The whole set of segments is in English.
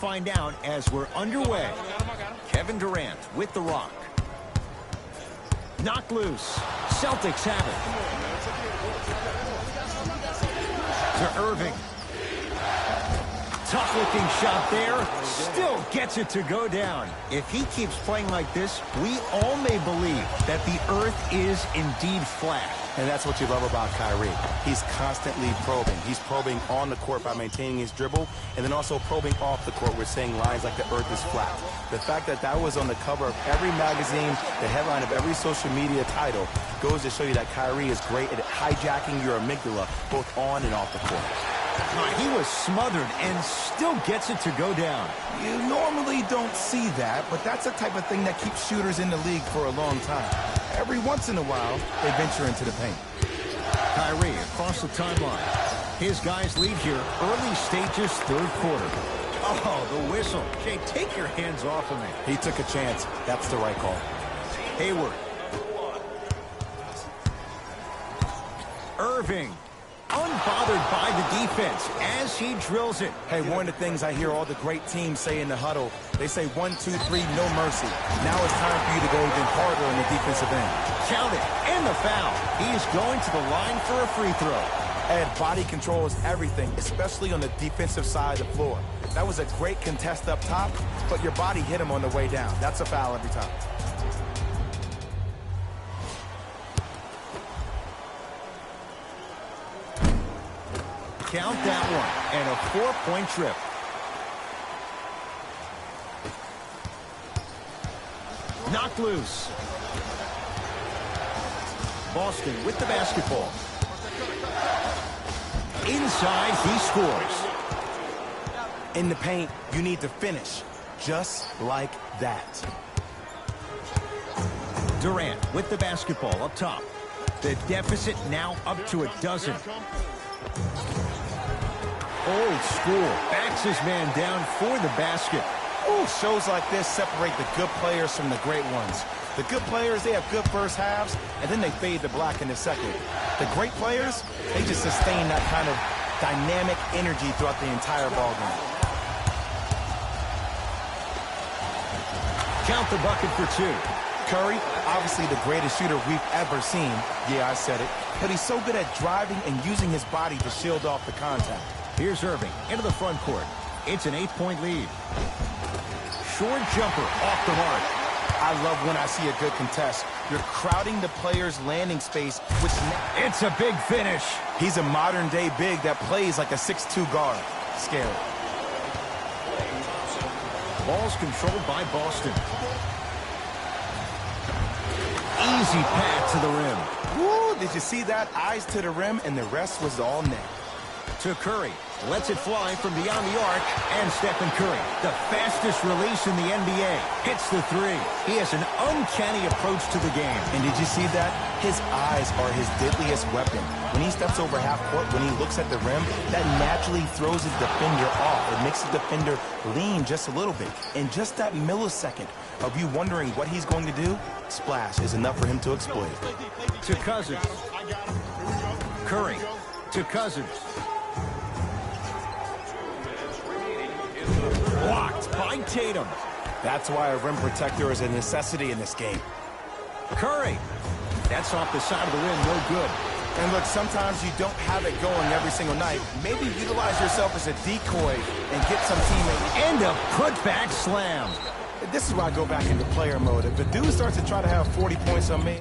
find out as we're underway. Kevin Durant with the rock. Knocked loose. Celtics have it. To Irving. Tough-looking shot there. Still gets it to go down. If he keeps playing like this, we all may believe that the earth is indeed flat. And that's what you love about Kyrie. He's constantly probing. He's probing on the court by maintaining his dribble, and then also probing off the court with saying lines like the earth is flat. The fact that that was on the cover of every magazine, the headline of every social media title, goes to show you that Kyrie is great at hijacking your amygdala both on and off the court. He was smothered and still gets it to go down. You normally don't see that, but that's the type of thing that keeps shooters in the league for a long time. Every once in a while, they venture into the paint. Kyrie across the timeline. His guys lead here, early stages, third quarter. Oh, the whistle. Jay, take your hands off of me. He took a chance. That's the right call. Hayward. Irving. Unbothered by the defense as he drills it. Hey, one of the things I hear all the great teams say in the huddle, they say 1, 2, 3, no mercy. Now it's time for you to go even harder on the defensive end. Count it, and the foul. He's going to the line for a free throw. Ed, body control is everything, especially on the defensive side of the floor. That was a great contest up top, but your body hit him on the way down. That's a foul every time. Count that one, and a 4-point trip. Knocked loose. Boston with the basketball. Inside, he scores. In the paint, you need to finish, just like that. Durant with the basketball up top. The deficit now up to a dozen. Old school. Backs his man down for the basket. Ooh, shows like this separate the good players from the great ones. The good players, they have good first halves, and then they fade to black in the second. The great players, they just sustain that kind of dynamic energy throughout the entire ballgame. Count the bucket for two. Curry, obviously the greatest shooter we've ever seen. Yeah, I said it. But he's so good at driving and using his body to shield off the contact. Here's Irving into the front court. It's an 8-point lead. Short jumper off the mark. I love when I see a good contest. You're crowding the player's landing space, which... It's a big finish. He's a modern-day big that plays like a 6'2 guard. Scary. Ball's controlled by Boston. Easy pass to the rim. Woo, did you see that? Eyes to the rim, and the rest was all net. To Curry. Lets it fly from beyond the arc. And Stephen Curry, the fastest release in the NBA, hits the three. He has an uncanny approach to the game. And did you see that? His eyes are his deadliest weapon. When he steps over half court, when he looks at the rim, that naturally throws his defender off. It makes the defender lean just a little bit. And just that millisecond of you wondering what he's going to do, splash is enough for him to exploit. To Cousins. Curry. To Cousins. Blocked by Tatum. That's why a rim protector is a necessity in this game. Curry. That's off the side of the rim, no good. And look, sometimes you don't have it going every single night. Maybe utilize yourself as a decoy and get some teammates. And a putback slam. This is where I go back into player mode. If the dude starts to try to have 40 points on me,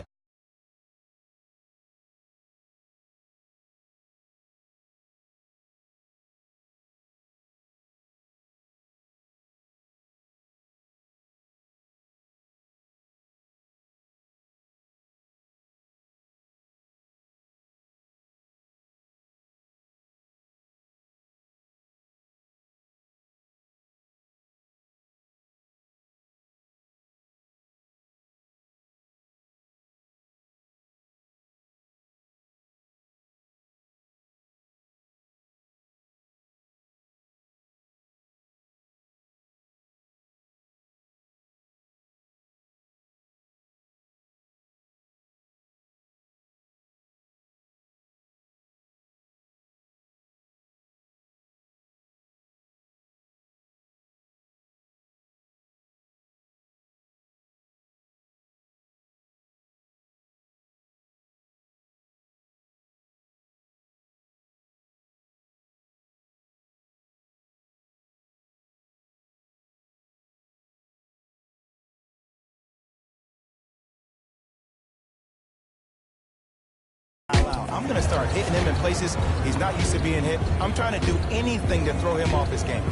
I'm going to start hitting him in places he's not used to being hit. I'm trying to do anything to throw him off his game.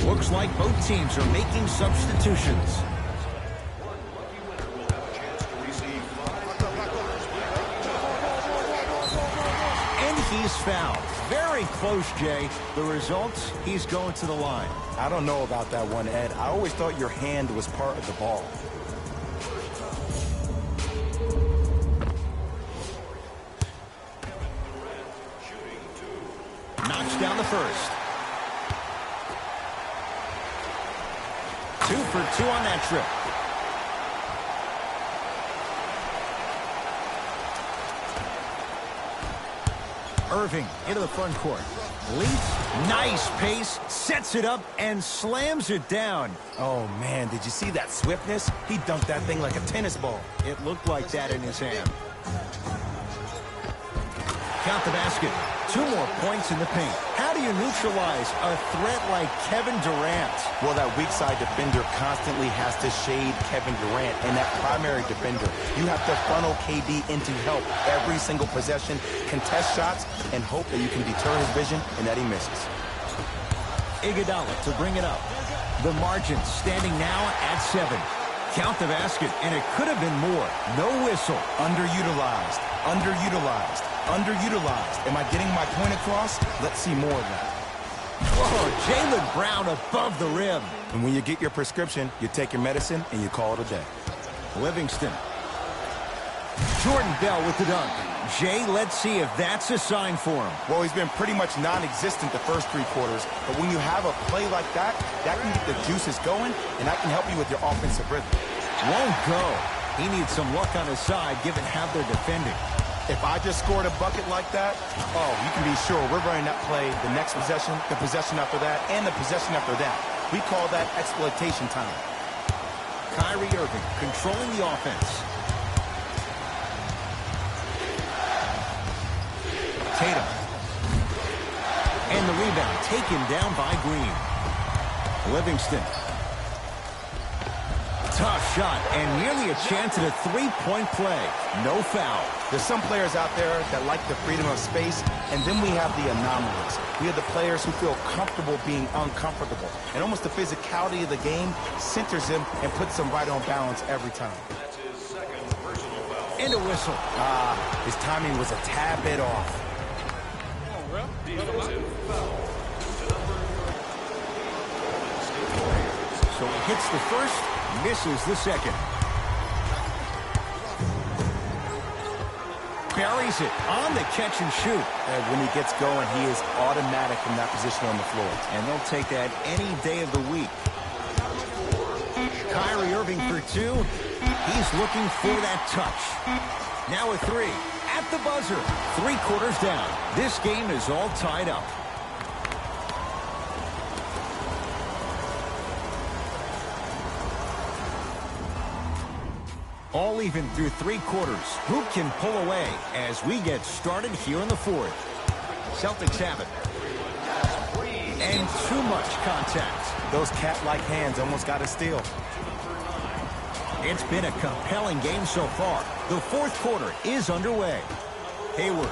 Looks like both teams are making substitutions. And he's fouled. Very close, Jay. The results, he's going to the line. I don't know about that one, Ed. I always thought your hand was part of the ball. Knocks down the first. 2 for 2 on that trip. Irving into the front court. Leaps, nice pace, sets it up, and slams it down. Oh, man, did you see that swiftness? He dunked that thing like a tennis ball. It looked like that in his hand. Count the basket. 2 more points in the paint. How do you neutralize a threat like Kevin Durant? Well, that weak side defender constantly has to shade Kevin Durant, and that primary defender, you have to funnel KD into help every single possession, contest shots, and hope that you can deter his vision and that he misses. Iguodala to bring it up. The margin standing now at 7. Count the basket, and it could have been more. No whistle. Underutilized, underutilized, underutilized. Am I getting my point across? Let's see more of that. Oh, Jaylen Brown above the rim. And when you get your prescription, you take your medicine and you call it a day. Livingston. Jordan Bell with the dunk. Jay, let's see if that's a sign for him. Well, he's been pretty much non-existent the first 3 quarters, but when you have a play like that, that can get the juices going, and that can help you with your offensive rhythm. Won't go. He needs some luck on his side, given how they're defending. If I just scored a bucket like that, oh, you can be sure we're running that play the next possession, the possession after that, and the possession after that. We call that exploitation time. Kyrie Irving controlling the offense. Tatum. And the rebound taken down by Green. Livingston. Tough shot and nearly a chance at a 3-point play. No foul. There's some players out there that like the freedom of space, and then we have the anomalies. We have the players who feel comfortable being uncomfortable. And almost the physicality of the game centers them and puts them right on balance every time. And a whistle. His timing was a tad bit off. So he hits the first, misses the second. Buries it on the catch and shoot. And when he gets going, he is automatic from that position on the floor. And they'll take that any day of the week. Kyrie Irving for 2. He's looking for that touch. Now a 3. At the buzzer. 3 quarters down. This game is all tied up. All even through 3 quarters. Who can pull away as we get started here in the 4th? Celtics have it. And too much contact. Those cat-like hands almost got a steal. It's been a compelling game so far. The 4th quarter is underway. Hayward.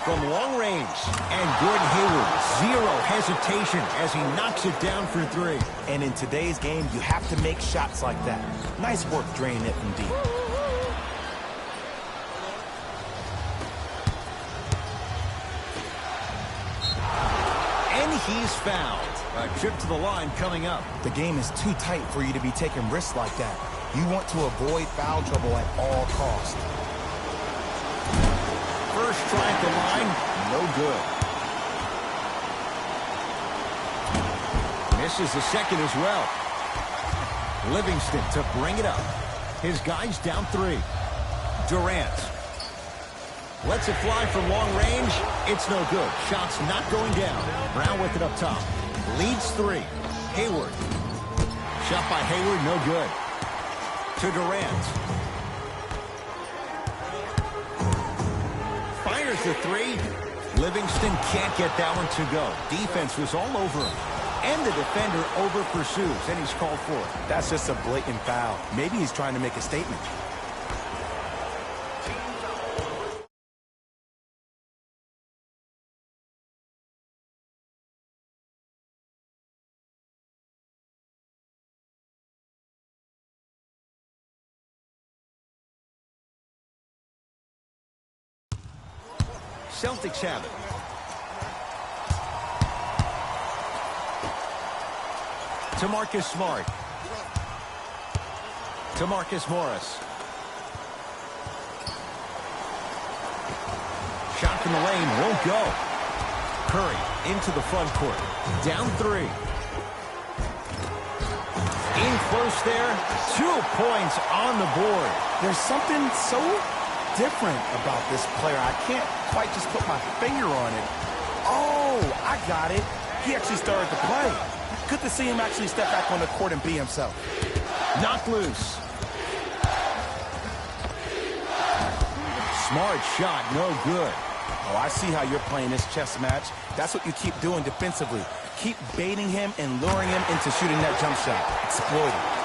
From long range. And Gordon Hayward, 0 hesitation as he knocks it down for 3. And in today's game, you have to make shots like that. Nice work draining it from deep. And he's fouled. A trip to the line coming up. The game is too tight for you to be taking risks like that. You want to avoid foul trouble at all costs. First try at the line, no good. Misses the second as well. Livingston to bring it up. His guys down 3. Durant. Lets it fly from long range. It's no good. Shot's not going down. Brown with it up top. Leads 3. Hayward. Shot by Hayward, no good. To Durant. Fires the 3. Livingston can't get that one to go. Defense was all over him. And the defender over pursues, and he's called for it. That's just a blatant foul. Maybe he's trying to make a statement. Celtics have it. To Marcus Smart. To Marcus Morris. Shot from the lane won't go. Curry into the front court. Down 3. In close there. 2 points on the board. There's something so different about this player. I can't quite just put my finger on it. Oh, I got it. He actually started to play. Good to see him actually step back on the court and be himself. Knocked loose. Smart shot, no good. Oh, I see how you're playing this chess match. That's what you keep doing defensively. Keep baiting him and luring him into shooting that jump shot. Exploit it.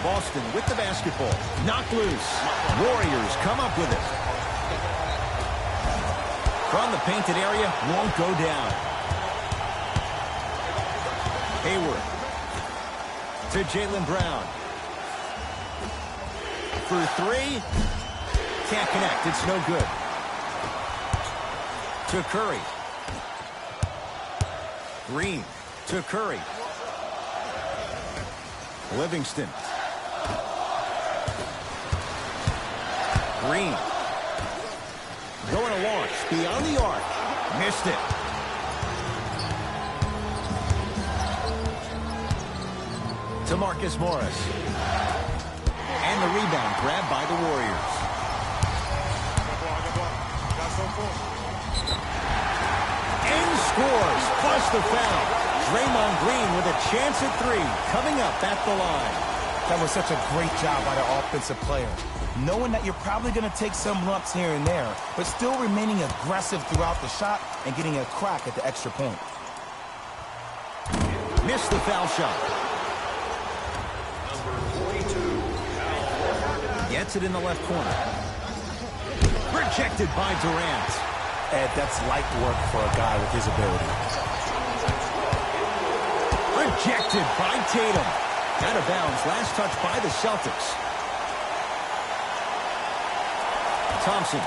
Boston with the basketball. Knocked loose. Warriors come up with it. From the painted area, won't go down. Hayward. To Jaylen Brown. For 3. Can't connect. It's no good. To Curry. Green. To Curry. Livingston. Green. Going to launch. Beyond the arc. Missed it. To Marcus Morris. And the rebound grabbed by the Warriors. And scores. Plus the foul. Draymond Green with a chance at 3. Coming up at the line. That was such a great job by the offensive player. Knowing that you're probably going to take some lumps here and there, but still remaining aggressive throughout the shot and getting a crack at the extra point. Missed the foul shot. Gets it in the left corner. Rejected by Durant. Ed, that's light work for a guy with his ability. Rejected by Tatum. Out of bounds. Last touch by the Celtics. Thompson.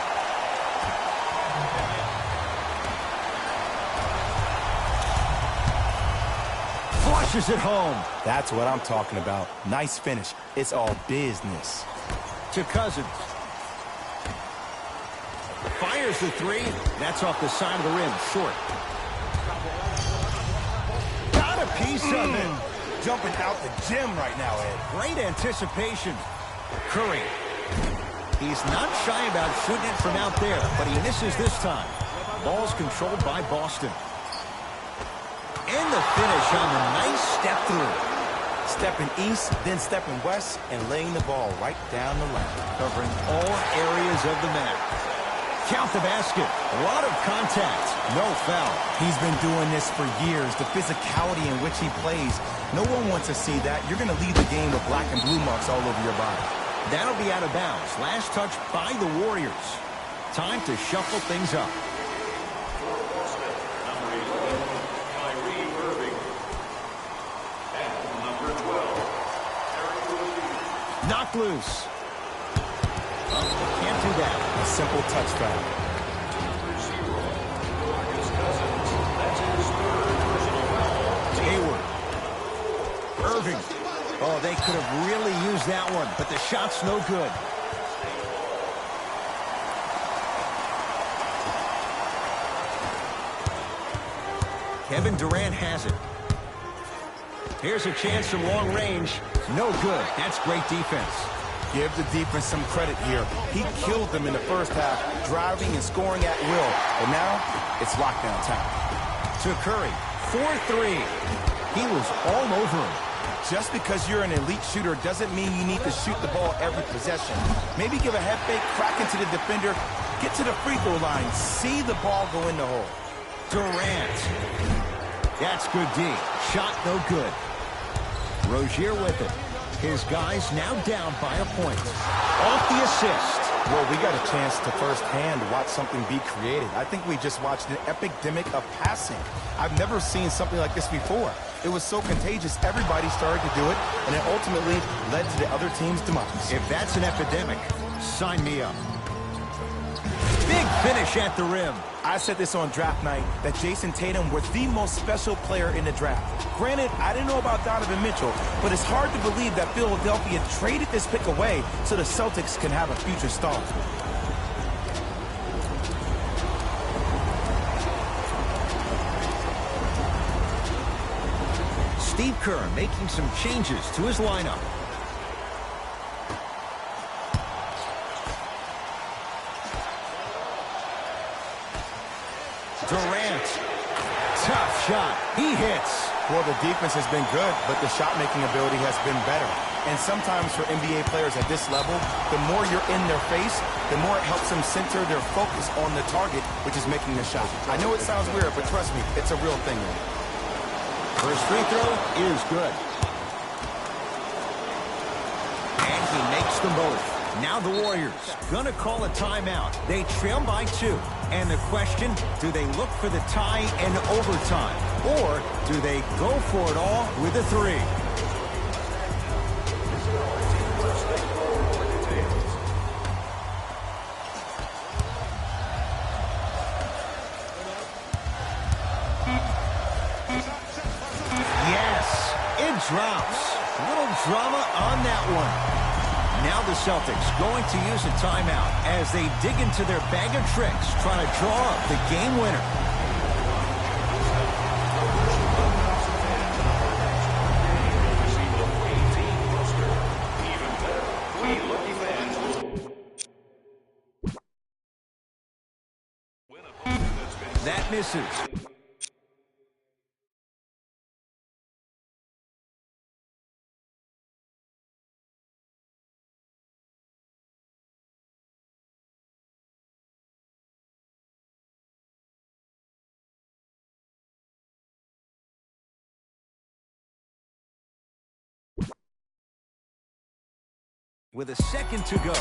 Flushes it home. That's what I'm talking about. Nice finish. It's all business. To Cousins. Fires the 3. That's off the side of the rim. Short. Got a piece of it. Jumping out the gym right now, Ed. Great anticipation. Curry. He's not shy about shooting it from out there, but he misses this time. Ball's controlled by Boston. And the finish on the nice step through. Stepping east, then stepping west, and laying the ball right down the lane. Covering all areas of the map. Count the basket. A lot of contact. No foul. He's been doing this for years. The physicality in which he plays. No one wants to see that. You're going to leave the game with black and blue marks all over your body. That'll be out of bounds. Last touch by the Warriors. Time to shuffle things up. Knocked loose. Can't do that. A simple touch foul. Hayward. Irving. Oh, they could have really used that one, but the shot's no good. Kevin Durant has it. Here's a chance from long range. No good. That's great defense. Give the defense some credit here. He killed them in the first half, driving and scoring at will. But now, it's lockdown time. To Curry. 4-3. He was all over him. Just because you're an elite shooter doesn't mean you need to shoot the ball every possession. Maybe give a head fake, crack into the defender, get to the free throw line, see the ball go in the hole. Durant. That's good D. Shot no good. Rozier with it. His guys now down by a point. Off the assist. Well, we got a chance to firsthand watch something be created. I think we just watched an epidemic of passing. I've never seen something like this before. It was so contagious, everybody started to do it, and it ultimately led to the other team's demise. If that's an epidemic, sign me up. Big finish at the rim. I said this on draft night, that Jason Tatum was the most special player in the draft. Granted, I didn't know about Donovan Mitchell, but it's hard to believe that Philadelphia traded this pick away so the Celtics can have a future star. Steve Kerr making some changes to his lineup. Durant. Tough shot. He hits. Well, the defense has been good, but the shot-making ability has been better. And sometimes for NBA players at this level, the more you're in their face, the more it helps them center their focus on the target, which is making the shot. I know it sounds weird, but trust me, it's a real thing. First free throw is good. And he makes them both. Now the Warriors gonna call a timeout. They trail by 2. And the question, do they look for the tie in overtime? Or do they go for it all with a 3? Yes, it drops. A little drama on that one. Now the Celtics going to use a timeout as they dig into their bag of tricks, trying to draw up the game winner. That misses. With a second to go.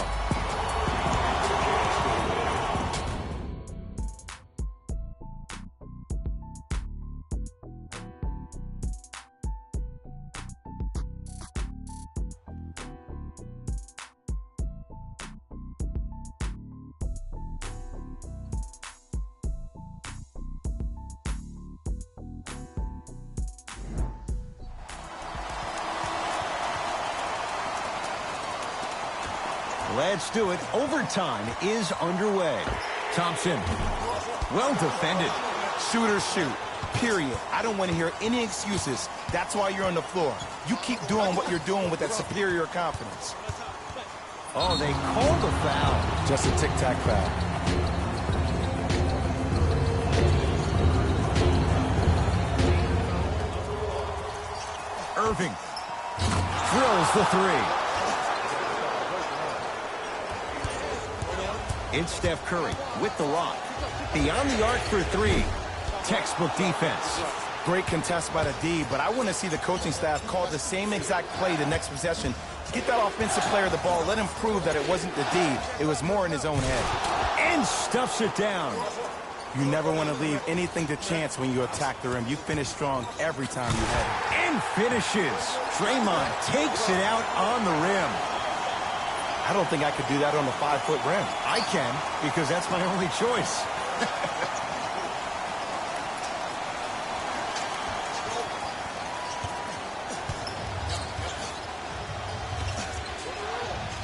Let's do it. Overtime is underway. Thompson. Well defended. Shooters shoot. Period. I don't want to hear any excuses. That's why you're on the floor. You keep doing what you're doing with that superior confidence. Oh, they called a foul. Just a tic-tac foul. Irving drills the 3. It's Steph Curry with the rock. Beyond the arc for 3. Textbook defense. Great contest by the D, but I want to see the coaching staff call the same exact play the next possession. Get that offensive player the ball. Let him prove that it wasn't the D. It was more in his own head. And stuffs it down. You never want to leave anything to chance when you attack the rim. You finish strong every time you head it. And finishes. Draymond takes it out on the rim. I don't think I could do that on a 5-foot rim. I can, because that's my only choice.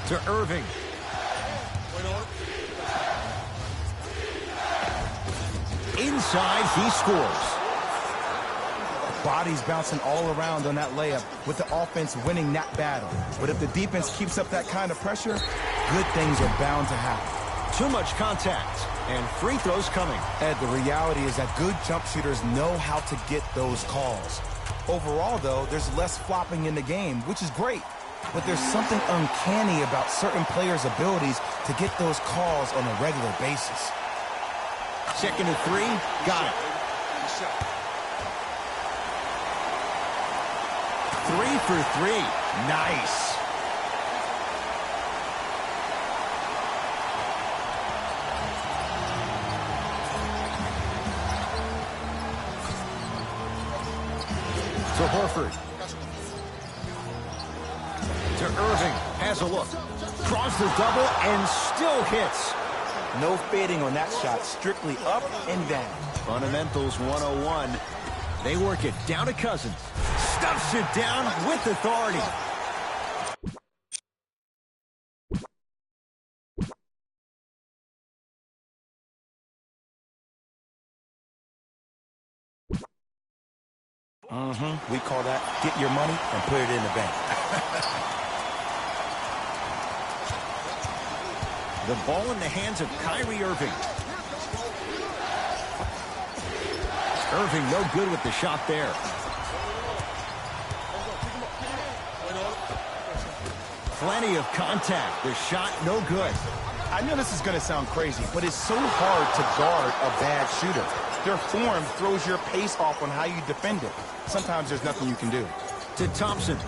To Irving. Inside, he scores. Bodies bouncing all around on that layup with the offense winning that battle. But if the defense keeps up that kind of pressure, good things are bound to happen. Too much contact, and free throws coming. Ed, the reality is that good jump shooters know how to get those calls. Overall, though, there's less flopping in the game, which is great. But there's something uncanny about certain players' abilities to get those calls on a regular basis. Second and 3, got it. 3 for 3. Nice. Horford. To Irving. Has a look. Draws the double and still hits. No fading on that shot. Strictly up and down. Fundamentals 101. They work it down to Cousins. Stuffs it down with authority. We call that get your money and put it in the bank. The ball in the hands of Kyrie Irving. Irving no good with the shot there. Plenty of contact. The shot no good. I know this is going to sound crazy, but it's so hard to guard a bad shooter. Their form throws your pace off on how you defend it. Sometimes there's nothing you can do. To Thompson.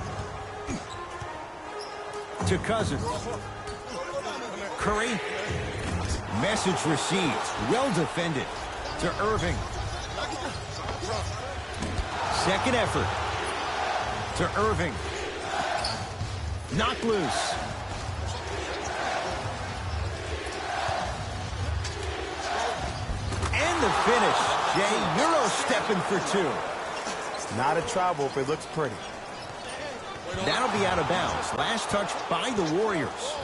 To Cousins. Curry. Message received. Well defended. To Irving. Second effort. To Irving. Knocked loose. And the finish. Jay, Euro stepping for two. It's not a travel if it looks pretty. That'll be out of bounds. Last touch by the Warriors.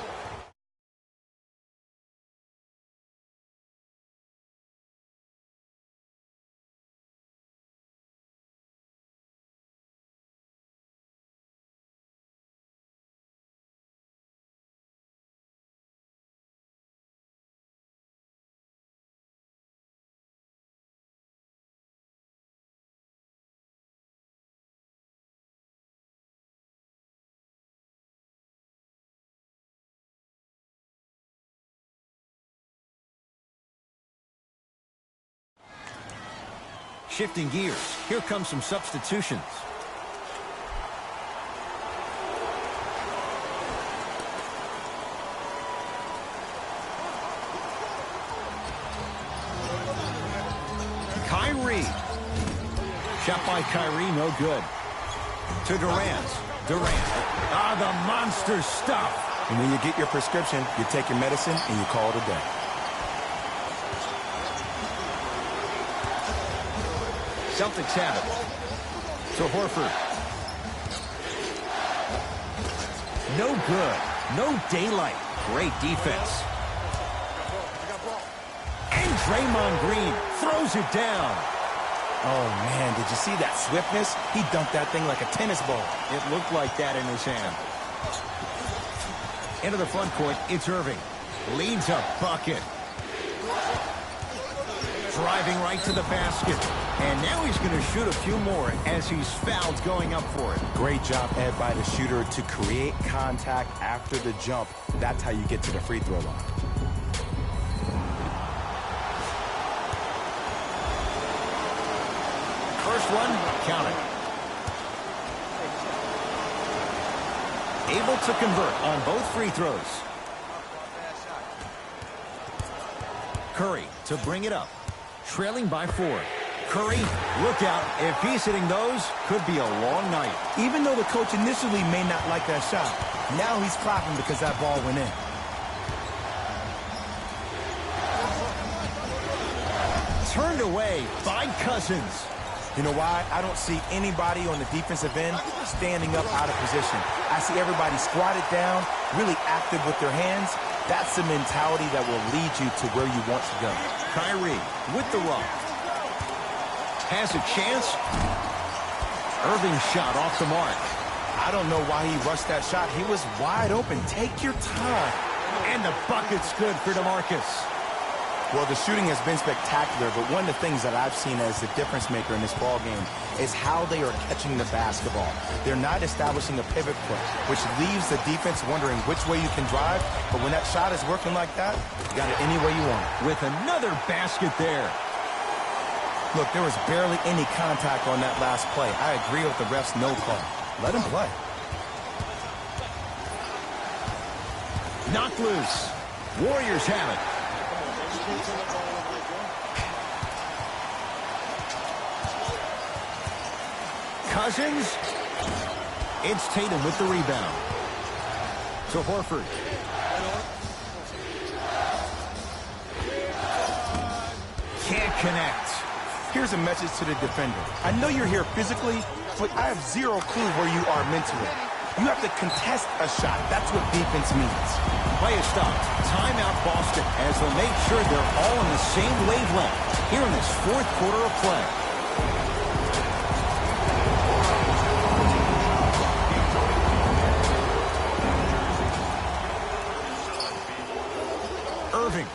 Shifting gears. Here comes some substitutions. Kyrie. Shot by Kyrie, no good. To Durant. Durant. Ah, the monster stuff. And when you get your prescription, you take your medicine and you call it a day. Celtics have it. To Horford. No good. No daylight. Great defense. And Draymond Green throws it down. Oh, man, did you see that swiftness? He dunked that thing like a tennis ball. It looked like that in his hand. Into the front court, it's Irving. Leads a bucket. Driving right to the basket. And now he's going to shoot a few more as he's fouled going up for it. Great job, Ed, by the shooter to create contact after the jump. That's how you get to the free throw line. First one, count it. Able to convert on both free throws. Curry to bring it up. Trailing by 4. Curry, look out. If he's hitting those, could be a long night. Even though the coach initially may not like that shot, now he's clapping because that ball went in. Turned away by Cousins. You know why? I don't see anybody on the defensive end standing up out of position. I see everybody squatted down, really active with their hands. That's the mentality that will lead you to where you want to go. Kyrie with the rock. Has a chance. Irving's shot off the mark. I don't know why he rushed that shot. He was wide open. Take your time. And the bucket's good for DeMarcus. Well, the shooting has been spectacular, but one of the things that I've seen as the difference maker in this ball game is how they are catching the basketball. They're not establishing a pivot foot, which leaves the defense wondering which way you can drive. But when that shot is working like that, you got it any way you want. With another basket there. Look, there was barely any contact on that last play. I agree with the ref's no call. Let him play. Knocked loose. Warriors have it. Cousins. It's Tatum with the rebound. To Horford. Can't connect. Here's a message to the defender. I know you're here physically, but I have zero clue where you are mentally. You have to contest a shot. That's what defense means. Play is stopped. Timeout Boston as they'll make sure they're all on the same wavelength here in this fourth quarter of play. Irving.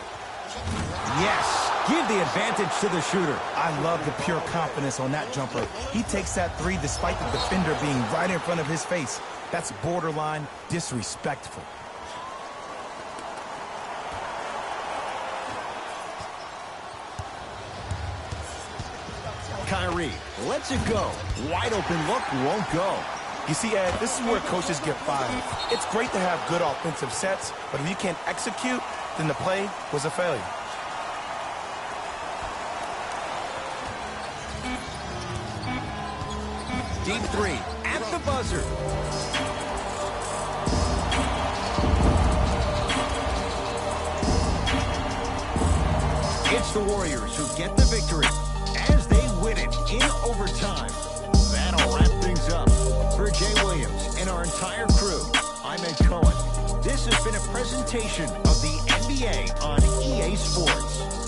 Yes. Give the advantage to the shooter. I love the pure confidence on that jumper. He takes that three despite the defender being right in front of his face. That's borderline disrespectful. Kyrie lets it go. Wide open look won't go. You see, Ed, this is where coaches get fired. It's great to have good offensive sets, but if you can't execute, then the play was a failure. Deep three at the buzzer. It's the Warriors who get the victory as they win it in overtime. That'll wrap things up. For Jay Williams and our entire crew, I'm Ed Cohen. This has been a presentation of the NBA on EA Sports.